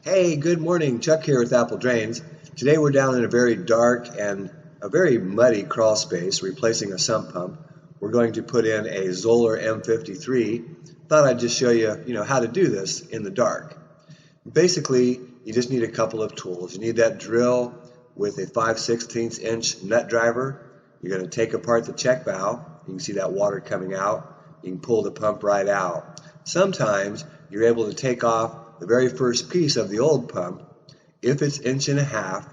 Hey, good morning. Chuck here with Apple Drains. Today we're down in a very dark and a very muddy crawl space, replacing a sump pump. We're going to put in a Zoeller M53. Thought I'd just show you, how to do this in the dark. Basically, you just need a couple of tools. You need that drill with a 5/16 inch nut driver. You're going to take apart the check valve. You can see that water coming out. You can pull the pump right out. Sometimes you're able to take off the very first piece of the old pump, if it's 1.5 inch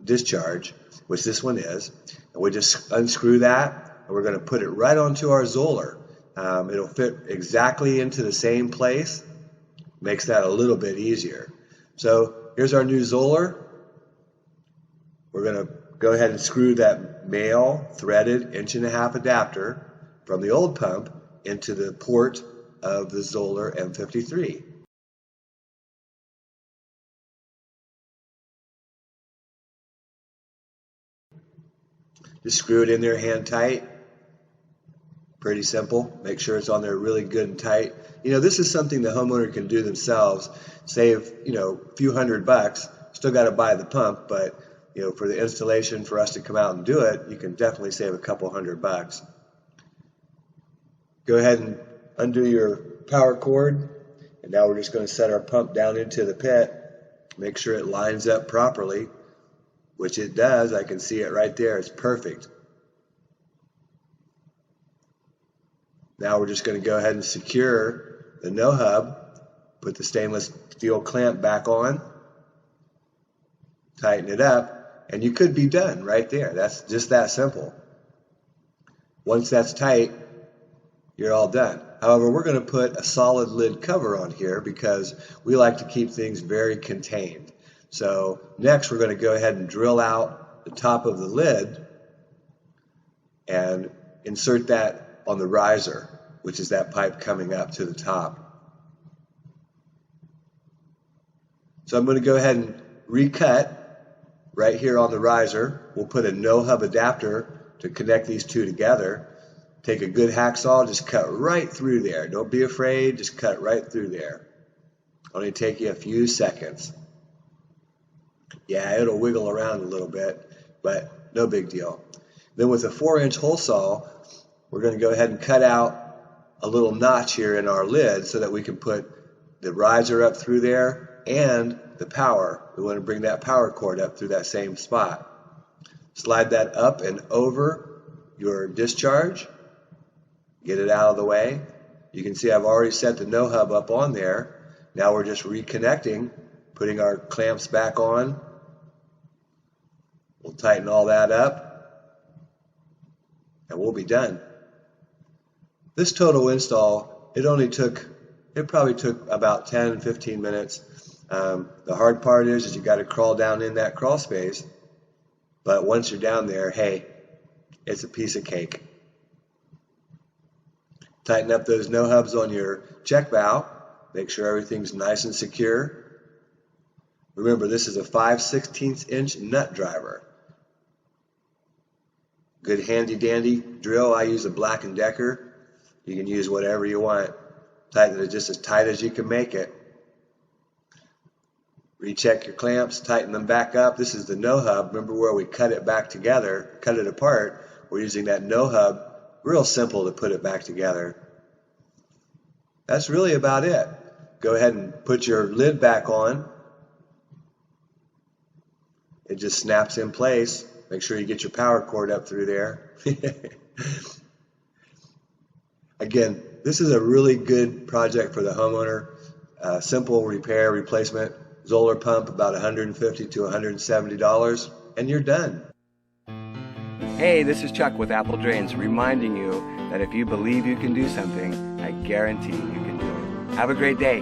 discharge, which this one is, and we just unscrew that and we're going to put it right onto our Zoeller. It'll fit exactly into the same place, makes that a little bit easier. So here's our new Zoeller. We're going to go ahead and screw that male threaded 1.5 inch adapter from the old pump into the port of the Zoeller M53. Just screw it in there hand tight. Pretty simple. Make sure it's on there really good and tight. This is something the homeowner can do themselves. Save, a few $100. Still got to buy the pump, but for the installation, for us to come out and do it, you can definitely save a couple $100. Go ahead and undo your power cord, and now we're just going to set our pump down into the pit. Make sure it lines up properly, which it does. I can see it right there. It's perfect. Now we're just going to go ahead and secure the no hub, put the stainless steel clamp back on, tighten it up, and you could be done right there. That's just that simple. Once that's tight, you're all done. However, we're going to put a solid lid cover on here because we like to keep things very contained. So next we're going to go ahead and drill out the top of the lid and insert that on the riser, which is that pipe coming up to the top. So I'm going to go ahead and recut right here on the riser. We'll put a no hub adapter to connect these two together. Take a good hacksaw, just cut right through there. Don't be afraid, just cut right through there. Only take you a few seconds. Yeah, it'll wiggle around a little bit, but no big deal. Then with a 4-inch hole saw, we're going to go ahead and cut out a little notch here in our lid so that we can put the riser up through there and the power. We want to bring that power cord up through that same spot. Slide that up and over your discharge. Get it out of the way. You can see I've already set the no hub up on there. Now we're just reconnecting, putting our clamps back on. We'll tighten all that up and we'll be done. This total install, it probably took about 10-15 minutes. The hard part is you got to crawl down in that crawl space, but once you're down there, hey, it's a piece of cake. Tighten up those no hubs on your check valve. Make sure everything's nice and secure. Remember, this is a 5/16 inch nut driver. Good handy dandy drill. I use a Black & Decker. You can use whatever you want. Tighten it just as tight as you can make it. Recheck your clamps, tighten them back up. This is the no hub. Remember where we cut it back together, cut it apart? We're using that no hub. Real simple to put it back together. That's really about it. Go ahead and put your lid back on. It just snaps in place. Make sure you get your power cord up through there. Again, this is a really good project for the homeowner. Simple repair, replacement. Zoeller pump, about $150 to $170, and you're done. Hey, this is Chuck with Apple Drains, reminding you that if you believe you can do something, I guarantee you can do it. Have a great day.